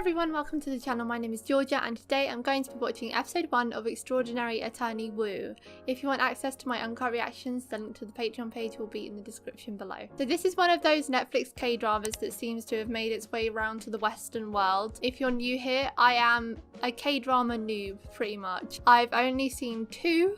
everyone, welcome to the channel. My name is Georgia and today I'm going to be watching episode 1 of Extraordinary Attorney Woo. If you want access to my uncut reactions, the link to the Patreon page will be in the description below. So this is one of those Netflix K-dramas that seems to have made its way around to the Western world. If you're new here, I am a K-drama noob pretty much. I've only seen 2.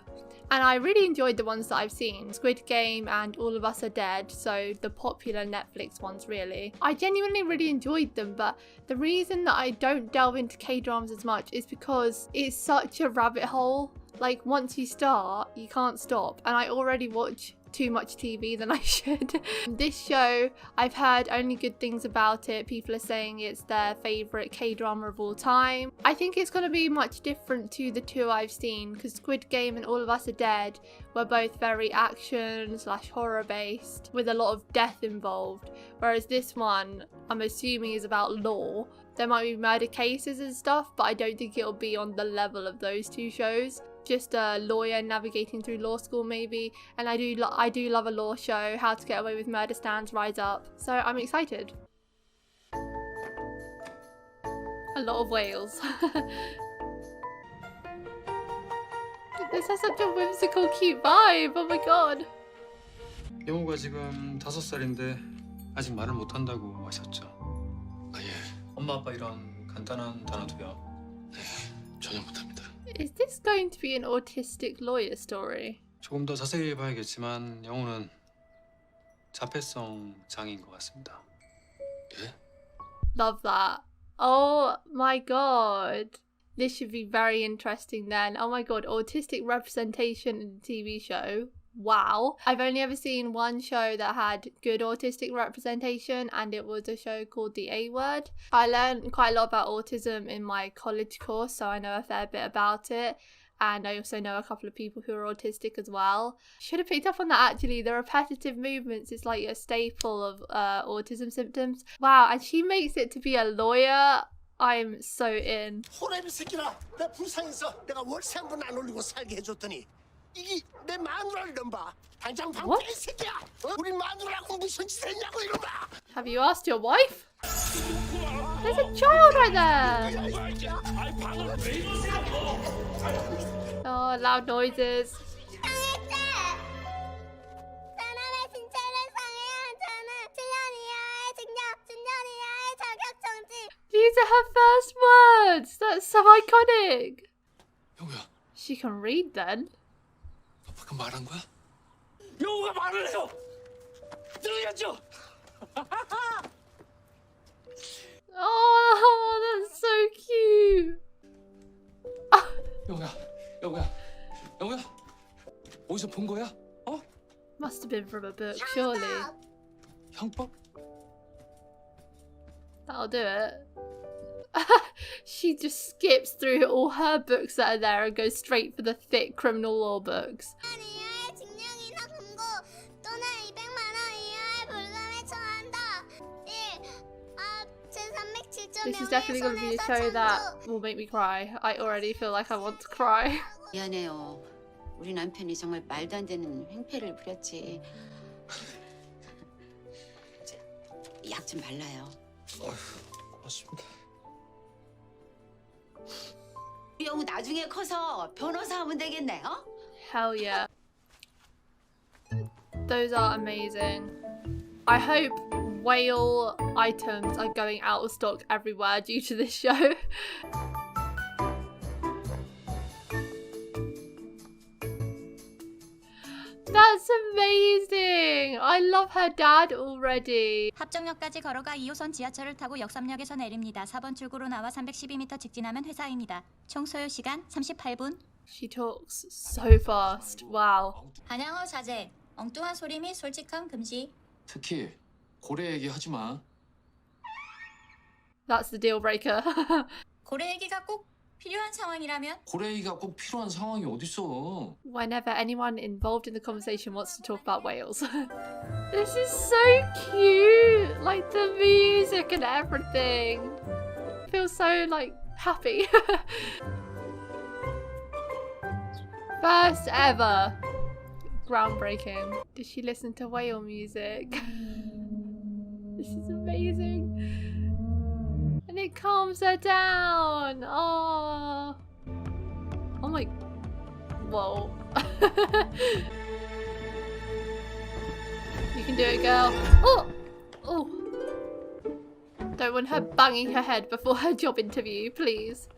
And I really enjoyed the ones that I've seen, Squid Game and All of Us Are Dead, so the popular Netflix ones really. I genuinely really enjoyed them, but the reason that I don't delve into K-dramas as much is because it's such a rabbit hole. Like, once you start, you can't stop, and I already watch too much TV than I should. This show, I've heard only good things about it. People are saying it's their favourite K-drama of all time. I think it's going to be much different to the 2 I've seen, because Squid Game and All of Us Are Dead were both very action / horror based with a lot of death involved, whereas this one I'm assuming is about law. There might be murder cases and stuff, but I don't think it'll be on the level of those 2 shows. Just a lawyer navigating through law school maybe, and I do love a law show. How to Get Away with Murder stands Rise Up, so I'm excited. A lot of whales. This has such a whimsical cute vibe. Oh my god. 영우가 지금 5살인데 아직 말을 못한다고 하셨죠? 아 예. 엄마 아빠 이런 간단한 단어도요? 네, 전혀 못합니다. Is this going to be an autistic lawyer story? 조금 더 자세히 봐야겠지만 영우는 자폐성 장애인 것 같습니다. 예? Love that. Oh my god. This should be very interesting then. Oh my god, autistic representation in a TV show. Wow. I've only ever seen one show that had good autistic representation, and it was a show called The A Word. I learned quite a lot about autism in my college course, so I know a fair bit about it. And I also know a couple of people who are autistic as well. Should have picked up on that actually. The repetitive movements is like a staple of autism symptoms. Wow, and she makes it to be a lawyer. I'm so in. 호랩이 새끼라. 나 불쌍해서 내가 월세 한 번 안 올리고 살게 해줬더니 이게 내 마누라를 넘봐. 당장 방패 이 새끼야. 우리 마누라하고 무슨 짓을 했냐고 이놈아. Have you asked your wife? There's a child right there. Oh, loud noises. These are her first words. That's so iconic. 영우야, She can read then. 너 방금 말한 거야? 영우가 말을 해요. 들어야죠. Oh, that's so cute. 영우야, 어디서 본 거야? 어? Must have been from a book, surely. 형법? That'll do it. She just skips through all her books that are there and goes straight for the thick criminal law books. This is definitely going to be a show that will make me cry. I already feel like I want to cry. 미안해요. 우리 남편이 정말 말도 안 되는 행패를 부렸지. 약 좀 발라요. 고맙습니다. 영우 나중에 커서 변호사 하면 되겠네, 어? Hell yeah. Those are amazing. I hope whale items are going out of stock everywhere due to this show. That's amazing! I love her dad already. 합정역까지 걸어가 2호선 지하철을 타고 역삼역에서 내립니다. 4번 출구로 나와 312m 직진하면 회사입니다. 총 소요 시간 38분. She talks so fast. Wow. 반향어 자제. 엉뚱한 소리 및 솔직함 금지. 특히 고래 얘기 하지 마. That's the deal breaker. 고래 얘기가 꼭 필요한 상황이라면? 고래 얘기가 꼭 필요한 상황이 어딨어. Whenever anyone involved in the conversation wants to talk about whales. This is so cute! Like the music and everything. I feel so like happy. First ever. Groundbreaking. Did she listen to whale music? This is amazing. And it calms her down. Oh. Oh my. Whoa. You can do it, girl. Oh. Oh. Don't want her banging her head before her job interview, please.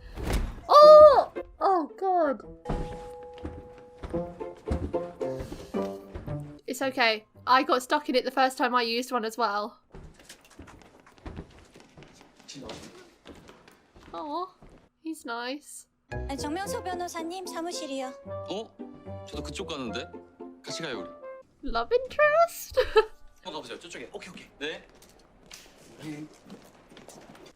Oh. Oh God. It's okay. I got stuck in it the first time I used one as well. Oh, he's nice. 정명소 변호사님 사무실이요. 저도 그쪽 가는데. 같이 가요 우리. Love interest? 가보세요. 저쪽에. 오케이. 네.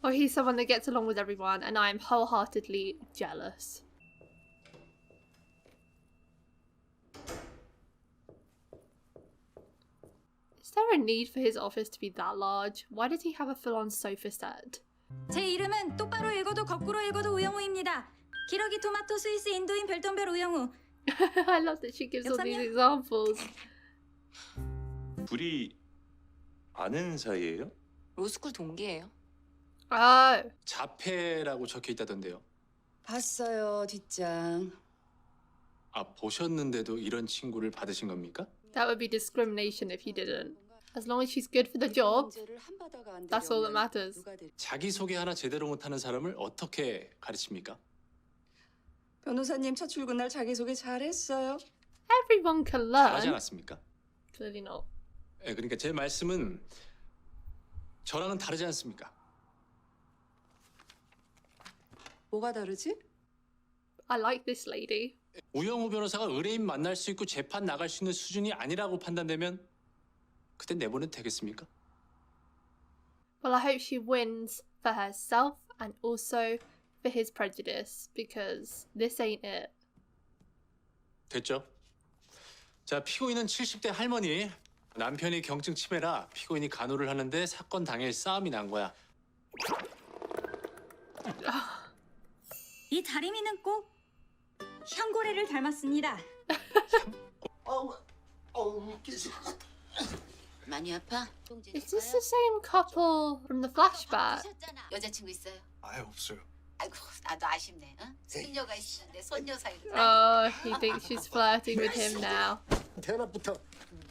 Oh, he's someone that gets along with everyone, and I am wholeheartedly jealous. Is there a need for his office to be that large? Why does he have a full-on sofa set? 제 이름은 똑바로 읽어도 거꾸로 읽어도 우영우입니다. 기러기 토마토 스위스 인도인 별똥별 우영우. I love that she gives all these 역삼이야? examples. 둘이 아는 사이예요? 로스쿨 동기예요. Oh, 자폐라고 적혀 있다던데요. 봤어요, 뒷장. 아, 보셨는데도 이런 친구를 받으신 겁니까? that would be discrimination if you didn't. As long as she's good for the job, that's all that matters. 자기소개 하나 제대로 못하는 사람을 어떻게 가르칩니까? 변호사님 첫 출근 날 자기소개 잘했어요. Everyone can 잘하지 learn. 않았습니까? Clearly not. 네, 그러니까 제 말씀은 저랑은 다르지 않습니까? 뭐가 다르지? I like this lady. 우영우 변호사가 의뢰인 만날 수 있고 재판 나갈 수 있는 수준이 아니라고 판단되면 그때 내보내도 되겠습니까? Well, I hope she wins for herself and also for his prejudice, because this ain't it. 됐죠? 자, 피고인은 70대 할머니. 남편이 경증 치매라 피고인이 간호를 하는데 사건 당일 싸움이 난 거야. 이 다리미는 꼭 향고래를 닮았습니다. 많이 아파? Is this the same couple from the flashback? 여자친구 있어요? 아예 없어요. 아이고, 나도 아쉽네. 응? 손녀가 있는데 손녀 사이로. Oh, he thinks she's flirting with him now. 대낮부터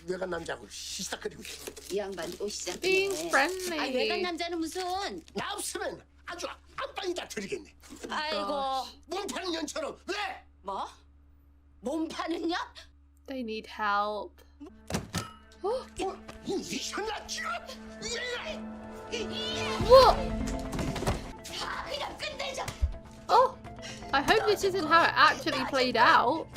외간 남자하고 시시닥거리고 있어. 이 양반 오시잖아. Being 외간 friendly. 남자는 무슨? 나 없으면 아주 안방이다 드리겠네. 아이고, 몸 파는 년처럼 왜? 뭐? 몸 파는요? They need help. 미쳤나지? What? 다 그냥 끝내자. Oh, I hope this isn't how it actually played out.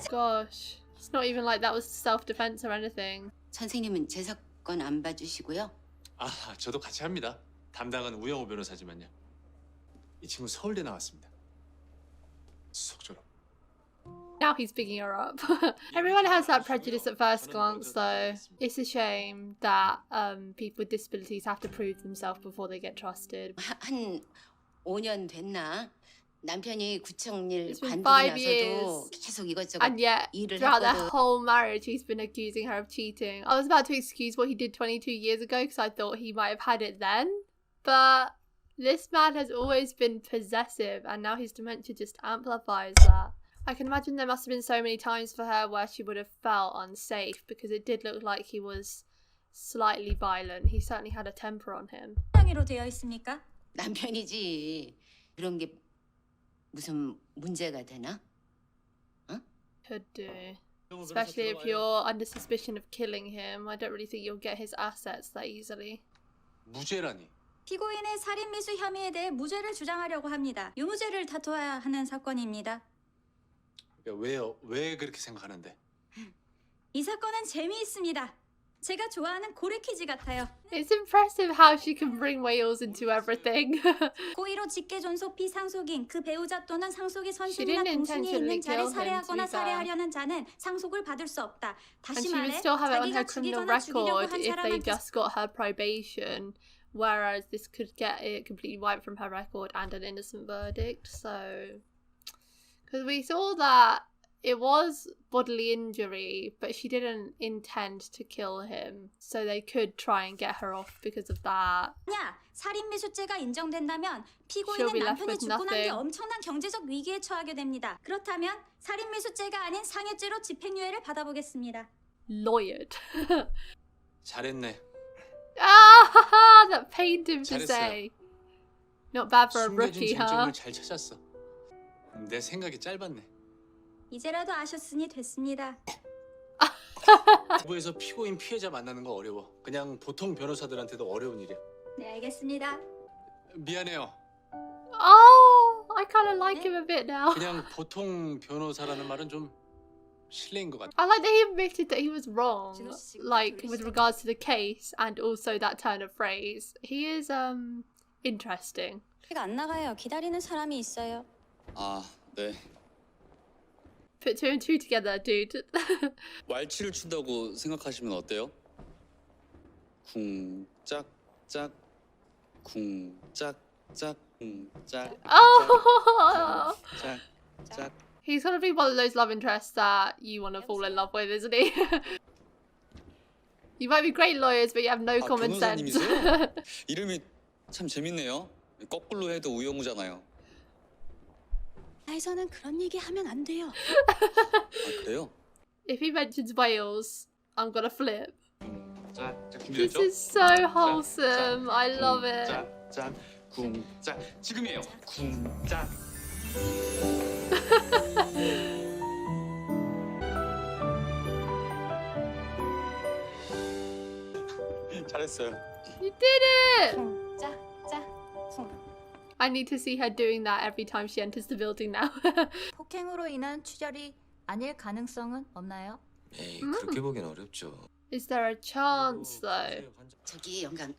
Gosh, it's not even like that was self-defense or anything. 선생님은 제 사건 안 봐주시고요. 아, 저도 같이 합니다. 담당은 우영우 변호사지만요. 이 친구 서울대 나왔습니다. 수석처럼. Now he's picking her up. Everyone has that prejudice at first glance, though. It's a shame that people with disabilities have to prove themselves before they get trusted. 한 5년 됐나? 남편이 구청 일 It's been 관두고 5 나서도 years. 계속 이것저것 And yet, 일을 throughout their 했거든. whole marriage, he's been accusing her of cheating. I was about to excuse what he did 22 years ago because I thought he might have had it then. But this man has always been possessive, and now his dementia just amplifies that. I can imagine there must have been so many times for her where she would have felt unsafe, because it did look like he was slightly violent. He certainly had a temper on him. 상의로 되어 있습니까? 남편이지. 그런 게 무슨 문제가 되나? Could do. Especially if you're under suspicion of killing him. I don't really think you'll get his assets that easily. 무죄라니. 피고인의 살인 미수 혐의에 대해 무죄를 주장하려고 합니다. 유무죄를 다퉈야 하는 사건입니다. 왜요? 왜 그렇게 생각하는데? 이 사건은 재미있습니다. 제가 좋아하는 고래 퀴즈 같아요. It's impressive how she can bring whales into everything. 고의로 직계 존속 피상속인 그 배우자 또는 상속의 She 선생이나 didn't 동순위에 intentionally 있는 자를 kill him, 살해하거나 to be fair. 살해하려는 자는 상속을 받을 수 없다. And 다시 she would 말해 still have it on her 자기가 criminal 죽이거나 죽이려고 record 한 if they 사람한테 just got her probation, whereas this could get it completely wiped from her record and an innocent verdict. So, because we saw that it was bodily injury, but she didn't intend to kill him, so they could try and get her off because of that. 야, 살인미수죄가 인정된다면 She'll 피고인은 be left 남편이 with 죽고 난 뒤 nothing. 엄청난 경제적 위기에 처하게 됩니다. 그렇다면 살인미수죄가 아닌 상해죄로 집행유예를 받아보겠습니다. Lawyered. 잘했네. Ah, that pained him to 잘했어요. say. Not bad for a 숨겨진 rookie, huh? 쟁점을 잘 찾았어. 내 생각이 짧았네. 이제라도 아셨으니 됐습니다. 부부에서 피고인 피해자 만나는 거 어려워. 그냥 보통 변호사들한테도 어려운 일이야. 네, 알겠습니다. 미안해요. Oh, I kind of like him a bit now. 그냥 보통 변호사라는 말은 좀 실례인 것 같아. I like that he admitted that he was wrong, 진호 씨, like 둘이서. with regards to the case and also that turn of phrase. He is interesting. 안 나가요. 기다리는 사람이 있어요. 아, 네. Put two and two together, dude. 왈츠를 춘다고 생각하시면 어때요? 쿵짝짝 쿵짝짝 쿵짝 Oh, 짝짝. he's gonna be one of those love interests that you want to fall in love with, isn't he? You might be great lawyers, but you have no 아, common sense. 변호사님이세요? 이름이 참 재밌네요. 거꾸로 해도 우영우잖아요. 나에서는 그런 얘기 하면 안 돼요. 아, 그래요? If he mentions Wales, I'm gonna flip. 짝짝 This 준비됐죠? is so wholesome. I love it. 짝짝 쿵짝 지금이에요. 쿵짝. 잘했어요. You did it! 짝짝 쿵. I need to see her doing that every time she enters the building now. 폭행으로 인한 추절이 아닐 가능성은 없나요? 에이, 그렇게 보긴 어렵죠. Is there a chance though? 저기 영감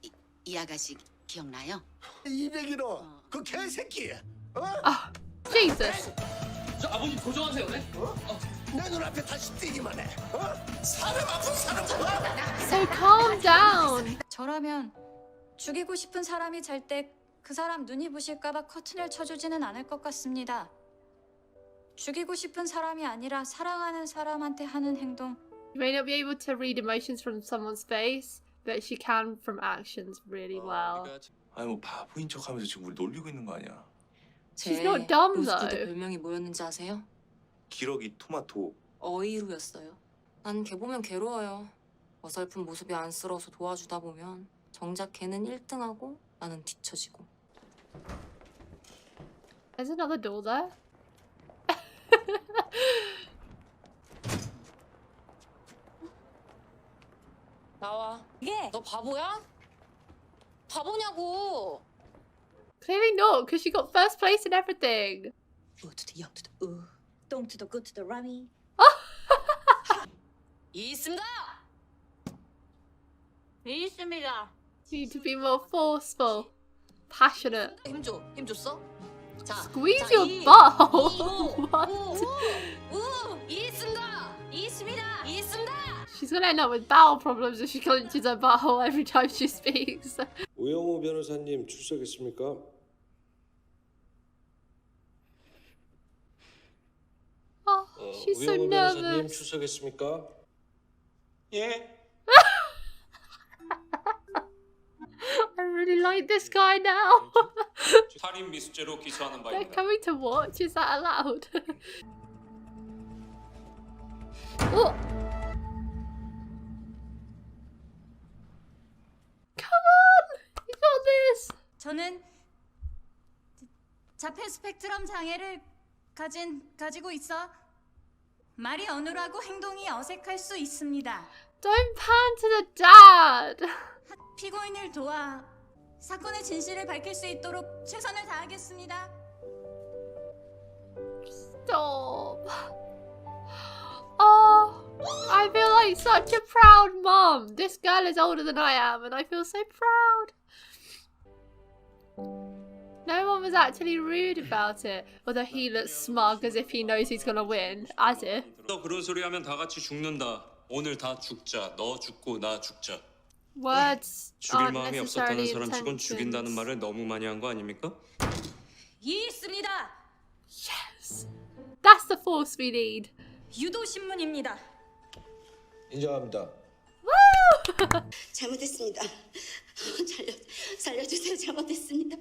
이 아가씨 기억나요? 201호 그 개새끼. 어? Jesus. 저 아버님 고정하세요, 네? 내 눈앞에 다시 뛰기만 해. 어? 사람 아픈 사람. So calm down. 저라면 죽이고 싶은 사람이 잘 때 그 사람 눈이 부실까봐 커튼을 쳐주지는 않을 것 같습니다. 죽이고 싶은 사람이 아니라 사랑하는 사람한테 하는 행동. You may not be able to read emotions from someone's face, but she can from actions really well. 아니 뭐 바보인 척하면서 지금 우리 놀리고 있는 거 아니야? She's not dumb 로스트드 though. 별명이 뭐였는지 아세요? 기러기 토마토. 어이루였어요. 난 걔 보면 괴로워요. 어설픈 모습이 안쓰러워서 도와주다 보면 정작 걔는 1등하고 나는 뒤처지고. There's another door there. 나와. 이게 너 바보야? 바보냐고. Clearly not, because she got first place in everything. 우 to the 영 to the 우, 똥 to the good to the rummy. 있습니다. 있습니다. You need to be more forceful, passionate. 힘 줘. 힘 줬어? 자. Squeeze 자, your 이, butt. What? 있습니다. 있습니다. 있습니다. She's gonna end up with bowel problems if she clenches her butthole every time she speaks. 우영우 변호사님 출석했습니까? Oh, she's so 우영우 변호사님 nervous. 출석했습니까? 예. I really like this guy now. 살인 미수죄로 기소하는 They're coming to watch. Is that allowed? Oh! Come on! You got this! 저는 자폐 스펙트럼 장애를 가지고 있어 말이 어눌하고 행동이 어색할 수 있습니다. Don't pan to the dad! 피고인을 도와 사건의 진실을 밝힐 수 있도록 최선을 다하겠습니다. Stop. Oh, I feel like such a proud mum. This girl is older than I am and I feel so proud. No one was actually rude about it, although he looks smug as if he knows he's gonna win. As if. 너 그런 소리 하면 다 같이 죽는다. 오늘 다 죽자. 너 죽고 나 죽자. Words 죽일 aren't 마음이 없었다는 necessarily 사람 치곤 죽인다는 intentions. 말을 너무 많이 한 거 아닙니까? 있습니다. Yes. That's the force we need. 유도신문입니다. 인정합니다. 잘못했습니다. 살려주세요. 잘못했습니다.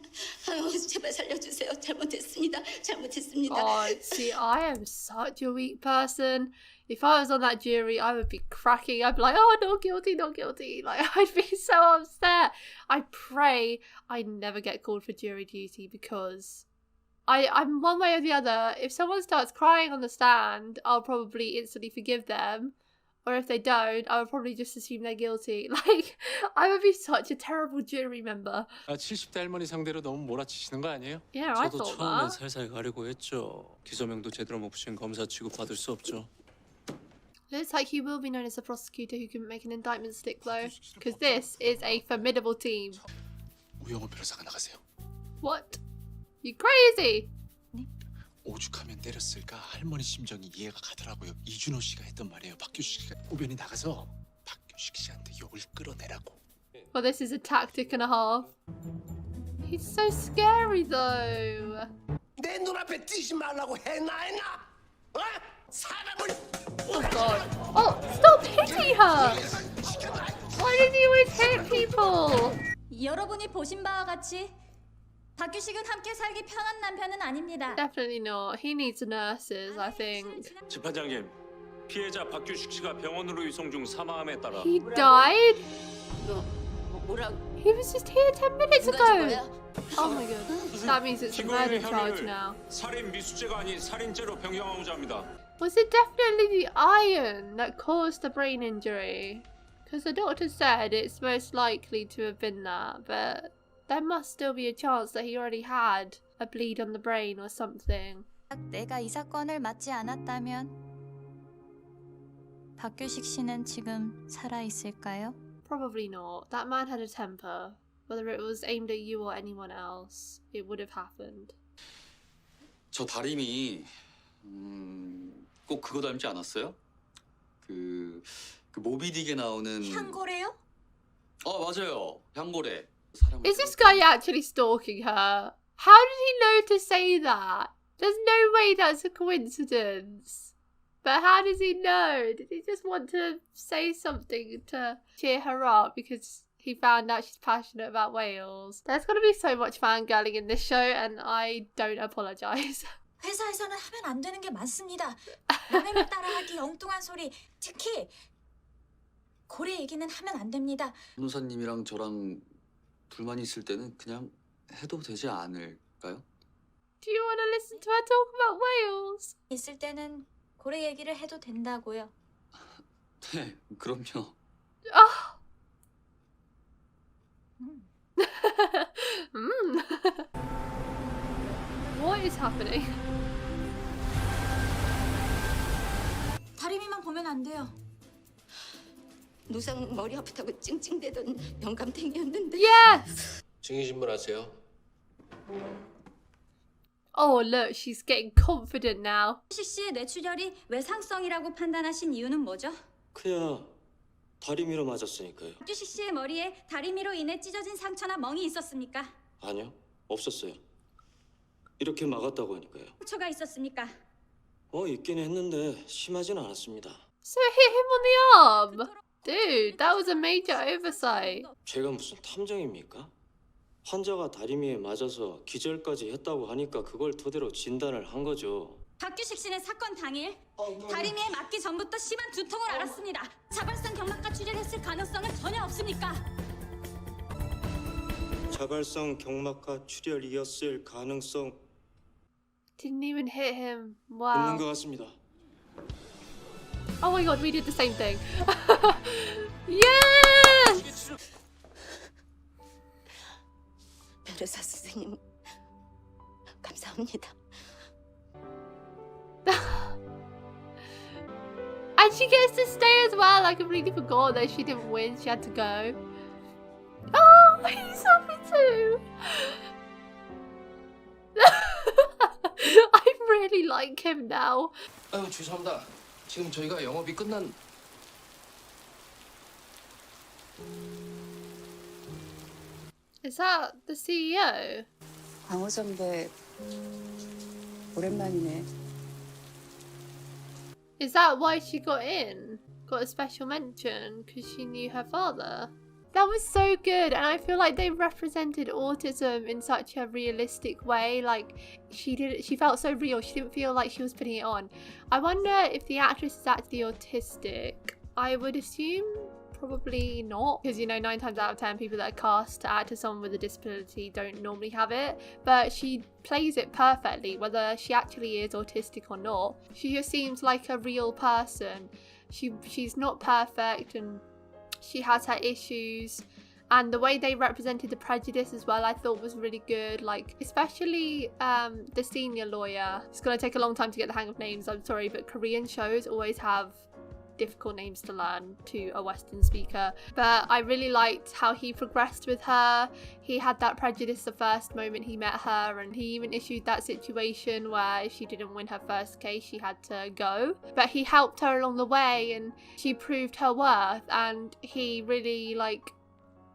아유, 제발 살려주세요. 잘못했습니다. 잘못했습니다. Oh, see, I am such a weak person. If I was on that jury, I would be cracking. I'd be like, oh, not guilty, not guilty. Like, I'd be so upset. I pray I never get called for jury duty because I'm one way or the other. If someone starts crying on the stand, I'll probably instantly forgive them. Or if they don't, I would probably just assume they're guilty. Like, I would be such a terrible jury member. 70대 할머니 상대로 너무 몰아치시는 거 아니에요? Yeah, I 저도 thought 처음에 that. 살살 가려고 했죠. 기소명도 제대로 못 붙인 검사 취급 받을 수 없죠. Looks like he will be known as a prosecutor who can make an indictment stick though. Because this is a formidable team. 우영우 변호사가 나가세요. What? You crazy? 오죽하면 때렸을까 할머니 심정이 이해가 가더라고요. 이준호 씨가 했던 말이에요. 박규식 씨가 오변이 나가서 박규식 씨한테 욕을 끌어내라고. Well, this is a tactic and a half. He's so scary though. 내 눈앞에 뛰지 말라고 했나? 어? 사람을 Oh god. Oh, stop hitting her! Why did he always hit people? 여러분이 보신 바와 같이 박규식은 함께 살기 편한 남편은 아닙니다. Definitely not. He needs nurses, I think. 재판장님, 피해자 박규식 씨가 병원으로 이송 중 사망함에 따라 He died? 뭐라고? He was just here 10 minutes 누가 준 ago. 거야? Oh my god. That means it's a murder 피고인의 charge now. 혐의를 살인 미수죄가 아닌 살인죄로 변경하고자 합니다. Was it definitely the iron that caused the brain injury? Because the doctor said it's most likely to have been that, but there must still be a chance that he already had a bleed on the brain or something. 내가 이 사건을 맡지 않았다면 박규식 씨는 지금 살아 있을까요? Probably not. That man had a temper. Whether it was aimed at you or anyone else, it would have happened. 저 다림이 꼭 그거 닮지 않았어요? 그 모비딕에 나오는 향고래요? 맞아요. 향고래. Is this guy actually stalking her? How did he know to say that? There's no way that's a coincidence. But how does he know? Did he just want to say something to cheer her up because he found out she's passionate about Wales? There's going to be so much fangirling in this show and I don't apologise. 회사에서는 하면 안 되는 게 많습니다. 남의 따라하기, 엉뚱한 소리, 특히 고래 얘기는 하면 안 됩니다. 변호사님이랑 저랑 둘만 있을 때는 그냥 해도 되지 않을까요? Do you want to listen to her talk about Wales? 있을 때는 고래 얘기를 해도 된다고요. 네, 그럼요. Oh. What is happening? 다리미만 보면 안 돼요. 노상 머리 아프다고 찡찡대던 영감탱이였는데. Yes! 증인 신문하세요. Oh, look, she's getting confident now. 박규식 씨의 뇌출혈이 외상성이라고 판단하신 이유는 뭐죠? 그야 다리미로 맞았으니까요. 박규식 씨의 머리에 다리미로 인해 찢어진 상처나 멍이 있었습니까? 아니요, 없었어요. 이렇게 막았다고 하니까요. 상처가 있었습니까? 있긴 했는데 심하진 않았습니다. So hit him on the arm. Dude, that was a major oversight. 제가 무슨 탐정입니까? 환자가 다리미에 맞아서 기절까지 했다고 하니까 그걸 토대로 진단을 한 거죠. 박규식 씨는 사건 당일 다리미에 맞기 전부터 심한 두통을 앓았습니다. 자발성 경막과 출혈했을 가능성은 전혀 없습니까? 자발성 경막하 출혈이었을 가능성 Didn't even hit him. 없는 Wow. 것 같습니다. Oh my god, we did the same thing. Yes! 변호사 선생님, 감사합니다. And she gets to stay as well. I completely forgot that she didn't win. She had to go. Oh, he's happy too. I really like him now. 아유, 죄송합니다. 지금 저희가 영업이 끝난... Is that the CEO? 강호 선배, 오랜만이네. Is that why she got in? Got a special mention because she knew her father? That was so good, and I feel like they represented autism in such a realistic way. Like, she felt so real. She didn't feel like she was putting it on. I wonder if the actress is actually autistic. I would assume probably not, because, you know, 9 times out of 10 people that are cast to act as someone with a disability don't normally have it, but she plays it perfectly, whether she actually is autistic or not. She just seems like a real person. She's not perfect, and she has her issues, and the way they represented the prejudice as well I thought was really good, like especially the senior lawyer. It's gonna take a long time to get the hang of names, I'm sorry, but Korean shows always have difficult names to learn to a Western speaker, but I really liked how he progressed with her. He had that prejudice the first moment he met her, and he even issued that situation where if she didn't win her first case she had to go, but he helped her along the way and she proved her worth, and he really like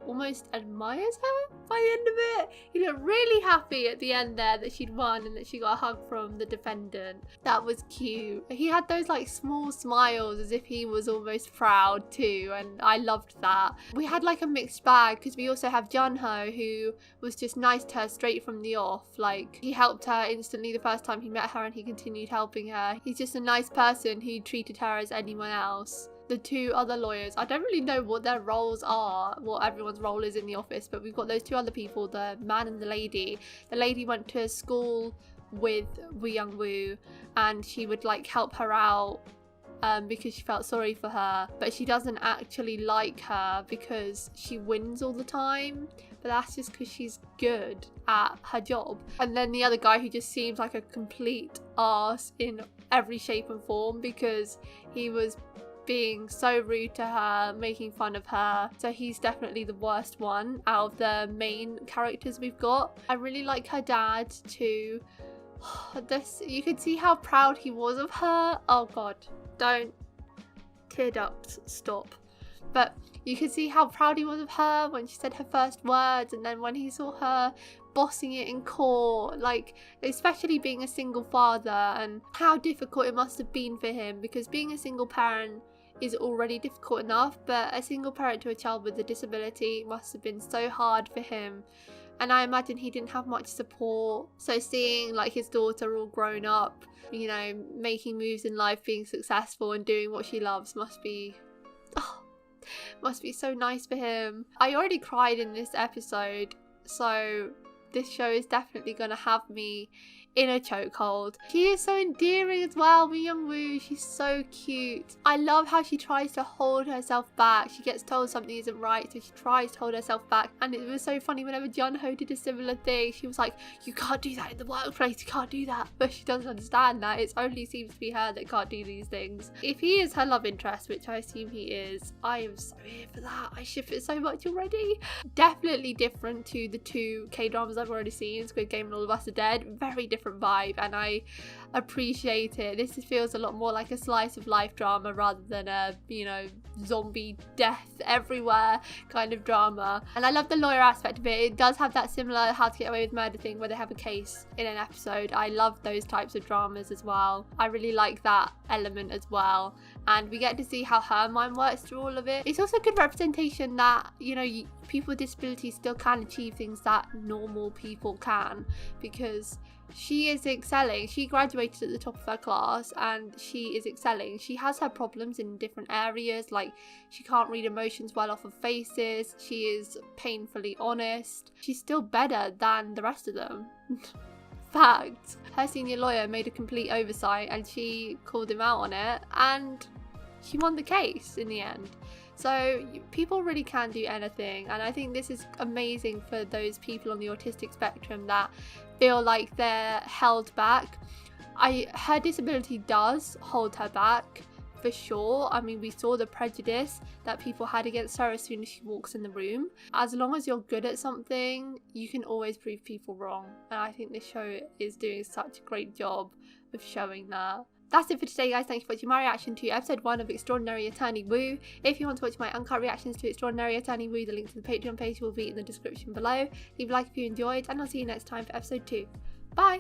almost admires her by the end of it. He looked really happy at the end there that she'd won and that she got a hug from the defendant. That was cute. He had those like small smiles as if he was almost proud too, and I loved that. We had like a mixed bag because we also have Joon-ho, who was just nice to her straight from the off. Like, he helped her instantly the first time he met her and he continued helping her. He's just a nice person who treated her as anyone else. The 2 other lawyers, I don't really know what their roles are, what everyone's role is in the office, but we've got those 2 other people, the man and the lady. The lady went to school with Woo, and she would like help her out because she felt sorry for her, but she doesn't actually like her because she wins all the time, but that's just because she's good at her job. And then the other guy who just seems like a complete arse in every shape and form because he was being so rude to her, making fun of her. So he's definitely the worst one out of the main characters we've got. I really like her dad too. This, you could see how proud he was of her. Oh god, don't. Tear ducts, stop. But you could see how proud he was of her when she said her first words, and then when he saw her bossing it in court, like especially being a single father and how difficult it must have been for him, because being a single parent is already difficult enough, but a single parent to a child with a disability must have been so hard for him. And I imagine he didn't have much support. So seeing like his daughter all grown up, you know, making moves in life, being successful and doing what she loves must be so nice for him. I already cried in this episode, so this show is definitely gonna have me in a chokehold. She is so endearing as well, Woo. She's so cute. I love how she tries to hold herself back. She gets told something isn't right, so she tries to hold herself back. And it was so funny whenever Joon-ho did a similar thing. She was like, you can't do that in the workplace, you can't do that. But she doesn't understand that. It only seems to be her that can't do these things. If he is her love interest, which I assume he is, I am so here for that. I ship it so much already. Definitely different to the 2 K-dramas I've already seen, Squid Game and All of Us Are Dead. Very different vibe, and I appreciate it. This feels a lot more like a slice of life drama rather than a, you know, zombie death everywhere kind of drama. And I love the lawyer aspect of it. It does have that similar How to Get Away with Murder thing where they have a case in an episode. I love those types of dramas as well. I really like that element as well, and we get to see how her mind works through all of it. It's also good representation that, you know, people with disabilities still can achieve things that normal people can, because she is excelling. She graduated at the top of her class and she is excelling. She has her problems in different areas, like she can't read emotions well off of faces. She is painfully honest. She's still better than the rest of them. Fact. Her senior lawyer made a complete oversight and she called him out on it, and she won the case in the end. So people really can do anything, and I think this is amazing for those people on the autistic spectrum that feel like they're held back. Her disability does hold her back for sure. I mean, we saw the prejudice that people had against her as soon as she walks in the room. As long as you're good at something, you can always prove people wrong, and I think this show is doing such a great job of showing that. That's it for today, guys. Thank you for watching my reaction to episode 1 of Extraordinary Attorney Woo. If you want to watch my uncut reactions to Extraordinary Attorney Woo, the link to the Patreon page will be in the description below. Leave a like if you enjoyed, and I'll see you next time for episode 2. Bye!